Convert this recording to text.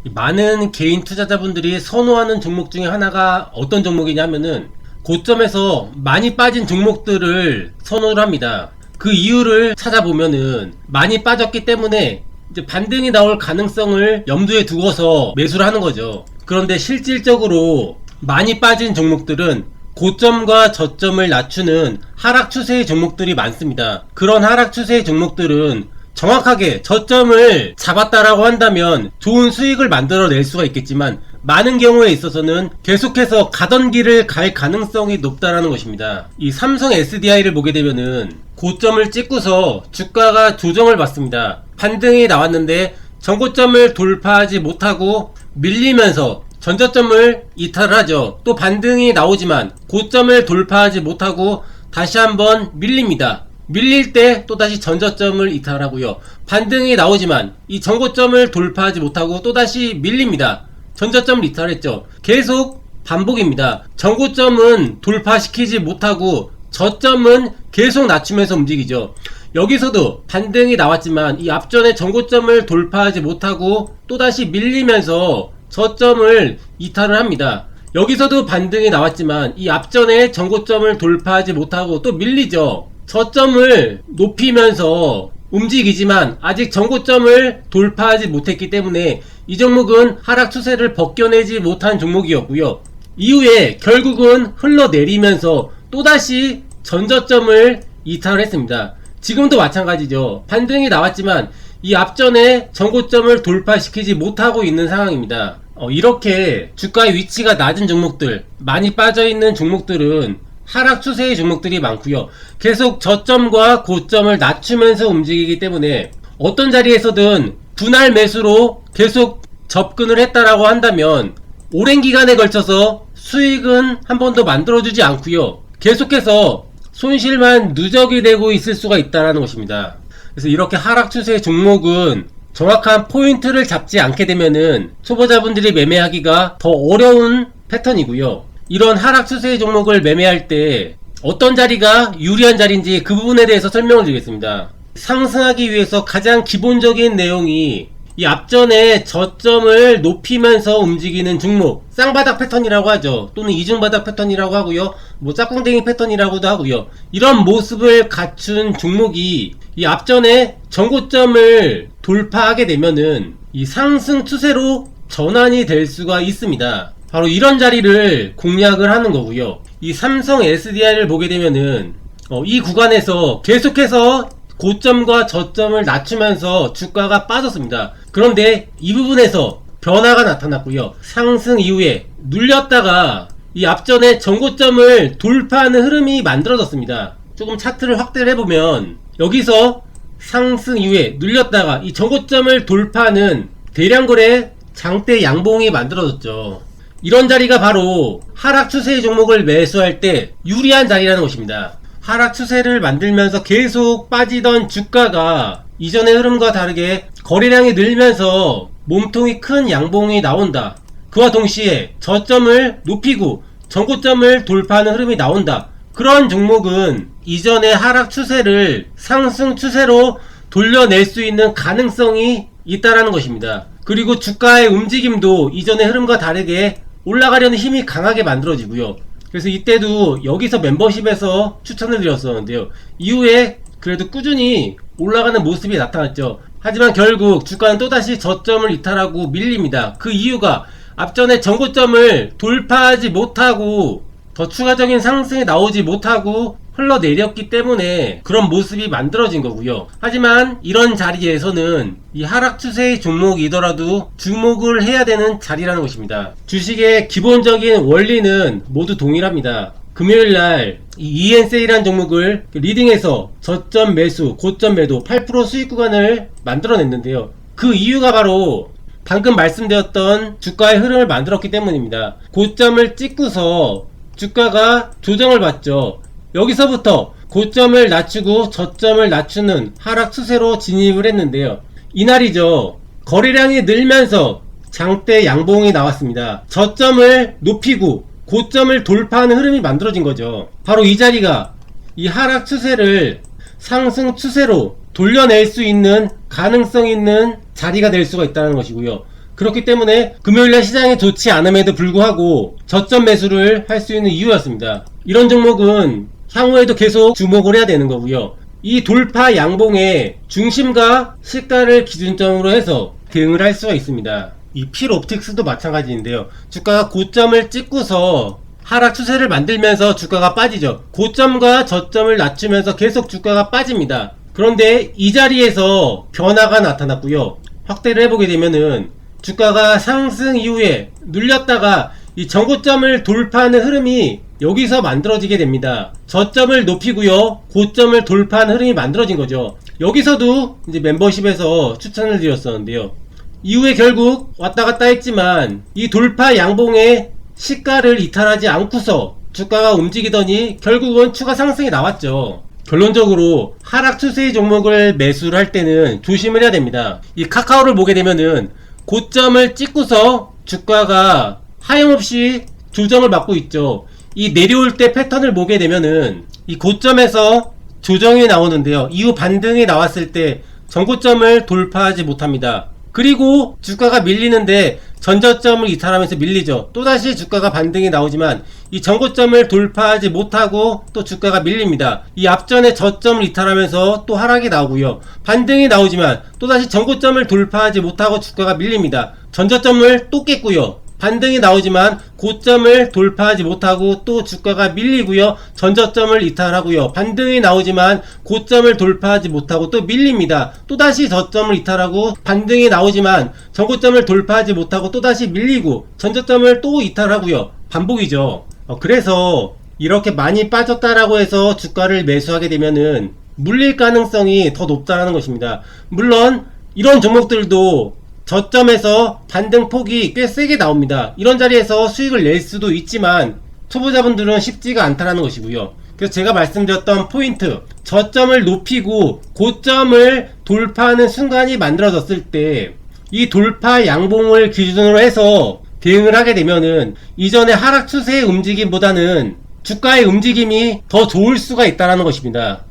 많은 개인 투자자분들이 선호하는 종목 중에 하나가 어떤 종목이냐면은 고점에서 많이 빠진 종목들을 선호를 합니다. 그 이유를 찾아보면은 많이 빠졌기 때문에 이제 반등이 나올 가능성을 염두에 두고서 매수를 하는 거죠. 그런데 실질적으로 많이 빠진 종목들은 고점과 저점을 낮추는 하락 추세의 종목들이 많습니다. 그런 하락 추세의 종목들은 정확하게 저점을 잡았다라고 한다면 좋은 수익을 만들어낼 수가 있겠지만 많은 경우에 있어서는 계속해서 가던 길을 갈 가능성이 높다라는 것입니다. 이 삼성 SDI를 보게 되면은 고점을 찍고서 주가가 조정을 받습니다. 반등이 나왔는데 전고점을 돌파하지 못하고 밀리면서 전저점을 이탈하죠. 또 반등이 나오지만 고점을 돌파하지 못하고 다시 한번 밀립니다. 밀릴 때 또다시 전저점을 이탈하고요. 반등이 나오지만 이 전고점을 돌파하지 못하고 또다시 밀립니다. 전저점을 이탈했죠. 계속 반복입니다. 전고점은 돌파시키지 못하고 저점은 계속 낮추면서 움직이죠. 여기서도 반등이 나왔지만 이 앞전에 전고점을 돌파하지 못하고 또다시 밀리면서 저점을 이탈을 합니다. 여기서도 반등이 나왔지만 이 앞전에 전고점을 돌파하지 못하고 또 밀리죠. 저점을 높이면서 움직이지만 아직 전고점을 돌파하지 못했기 때문에 이 종목은 하락 추세를 벗겨내지 못한 종목이었고요. 이후에 결국은 흘러내리면서 또다시 전저점을 이탈했습니다. 지금도 마찬가지죠. 반등이 나왔지만 이 앞전에 전고점을 돌파시키지 못하고 있는 상황입니다. 이렇게 주가의 위치가 낮은 종목들, 많이 빠져있는 종목들은 하락 추세의 종목들이 많고요. 계속 저점과 고점을 낮추면서 움직이기 때문에 어떤 자리에서든 분할 매수로 계속 접근을 했다라고 한다면 오랜 기간에 걸쳐서 수익은 한 번도 만들어주지 않고요. 계속해서 손실만 누적이 되고 있을 수가 있다는 것입니다. 그래서 이렇게 하락 추세의 종목은 정확한 포인트를 잡지 않게 되면은 초보자분들이 매매하기가 더 어려운 패턴이고요. 이런 하락 추세의 종목을 매매할 때 어떤 자리가 유리한 자리인지 그 부분에 대해서 설명을 드리겠습니다. 상승하기 위해서 가장 기본적인 내용이 이 앞전에 저점을 높이면서 움직이는 종목, 쌍바닥 패턴이라고 하죠. 또는 이중바닥 패턴이라고 하고요. 짝꿍댕이 패턴이라고도 하고요. 이런 모습을 갖춘 종목이 이 앞전에 전고점을 돌파하게 되면은 이 상승 추세로 전환이 될 수가 있습니다. 바로 이런 자리를 공략을 하는 거고요. 이 삼성 SDI를 보게 되면은 이 구간에서 계속해서 고점과 저점을 낮추면서 주가가 빠졌습니다. 그런데 이 부분에서 변화가 나타났고요. 상승 이후에 눌렸다가 이 앞전에 전고점을 돌파하는 흐름이 만들어졌습니다. 조금 차트를 확대를 해보면 여기서 상승 이후에 눌렸다가 이 전고점을 돌파하는 대량거래 장대 양봉이 만들어졌죠. 이런 자리가 바로 하락 추세의 종목을 매수할 때 유리한 자리라는 것입니다. 하락 추세를 만들면서 계속 빠지던 주가가 이전의 흐름과 다르게 거래량이 늘면서 몸통이 큰 양봉이 나온다. 그와 동시에 저점을 높이고 전고점을 돌파하는 흐름이 나온다. 그런 종목은 이전의 하락 추세를 상승 추세로 돌려낼 수 있는 가능성이 있다라는 것입니다. 그리고 주가의 움직임도 이전의 흐름과 다르게 올라가려는 힘이 강하게 만들어지고요. 그래서 이때도 여기서 멤버십에서 추천을 드렸었는데요. 이후에 그래도 꾸준히 올라가는 모습이 나타났죠. 하지만 결국 주가는 또다시 저점을 이탈하고 밀립니다. 그 이유가 앞전에 전고점을 돌파하지 못하고 더 추가적인 상승이 나오지 못하고 흘러내렸기 때문에 그런 모습이 만들어진 거고요. 하지만 이런 자리에서는 이 하락 추세의 종목이더라도 주목을 해야 되는 자리라는 것입니다. 주식의 기본적인 원리는 모두 동일합니다. 금요일날 이 EN세일이라는 종목을 리딩해서 저점 매수, 고점 매도 8% 수익 구간을 만들어냈는데요. 그 이유가 바로 방금 말씀드렸던 주가의 흐름을 만들었기 때문입니다. 고점을 찍고서 주가가 조정을 받죠. 여기서부터 고점을 낮추고 저점을 낮추는 하락 추세로 진입을 했는데요. 이날이죠. 거래량이 늘면서 장대 양봉이 나왔습니다. 저점을 높이고 고점을 돌파하는 흐름이 만들어진 거죠. 바로 이 자리가 이 하락 추세를 상승 추세로 돌려낼 수 있는 가능성 있는 자리가 될 수가 있다는 것이고요. 그렇기 때문에 금요일날 시장이 좋지 않음에도 불구하고 저점 매수를 할 수 있는 이유였습니다. 이런 종목은 향후에도 계속 주목을 해야 되는 거고요. 이 돌파 양봉의 중심과 시가를 기준점으로 해서 대응을 할 수가 있습니다. 이 필옵틱스도 마찬가지인데요. 주가가 고점을 찍고서 하락 추세를 만들면서 주가가 빠지죠. 고점과 저점을 낮추면서 계속 주가가 빠집니다. 그런데 이 자리에서 변화가 나타났고요. 확대를 해보게 되면은 주가가 상승 이후에 눌렸다가 이 정고점을 돌파하는 흐름이 여기서 만들어지게 됩니다. 저점을 높이고요, 고점을 돌파하는 흐름이 만들어진 거죠. 여기서도 이제 멤버십에서 추천을 드렸었는데요. 이후에 결국 왔다 갔다 했지만 이 돌파 양봉의 시가를 이탈하지 않고서 주가가 움직이더니 결국은 추가 상승이 나왔죠. 결론적으로 하락 추세의 종목을 매수를 할 때는 조심을 해야 됩니다. 이 카카오를 보게 되면은 고점을 찍고서 주가가 하염없이 조정을 받고 있죠. 이 내려올 때 패턴을 보게 되면은 이 고점에서 조정이 나오는데요. 이후 반등이 나왔을 때 전고점을 돌파하지 못합니다. 그리고 주가가 밀리는데 전저점을 이탈하면서 밀리죠. 또다시 주가가 반등이 나오지만 이 전고점을 돌파하지 못하고 또 주가가 밀립니다. 이 앞전에 저점을 이탈하면서 또 하락이 나오고요. 반등이 나오지만 또다시 전고점을 돌파하지 못하고 주가가 밀립니다. 전저점을 또 깼고요. 반등이 나오지만 고점을 돌파하지 못하고 또 주가가 밀리고요. 전저점을 이탈하고요. 반등이 나오지만 고점을 돌파하지 못하고 또 밀립니다. 또다시 저점을 이탈하고 반등이 나오지만 전고점을 돌파하지 못하고 또다시 밀리고 전저점을 또 이탈하고요. 반복이죠. 그래서 이렇게 많이 빠졌다라고 해서 주가를 매수하게 되면은 물릴 가능성이 더 높다라는 것입니다. 물론 이런 종목들도 저점에서 반등 폭이 꽤 세게 나옵니다. 이런 자리에서 수익을 낼 수도 있지만 초보자분들은 쉽지가 않다는 것이고요. 그래서 제가 말씀드렸던 포인트, 저점을 높이고 고점을 돌파하는 순간이 만들어졌을 때 이 돌파 양봉을 기준으로 해서 대응을 하게 되면은 이전의 하락 추세의 움직임보다는 주가의 움직임이 더 좋을 수가 있다는 것입니다.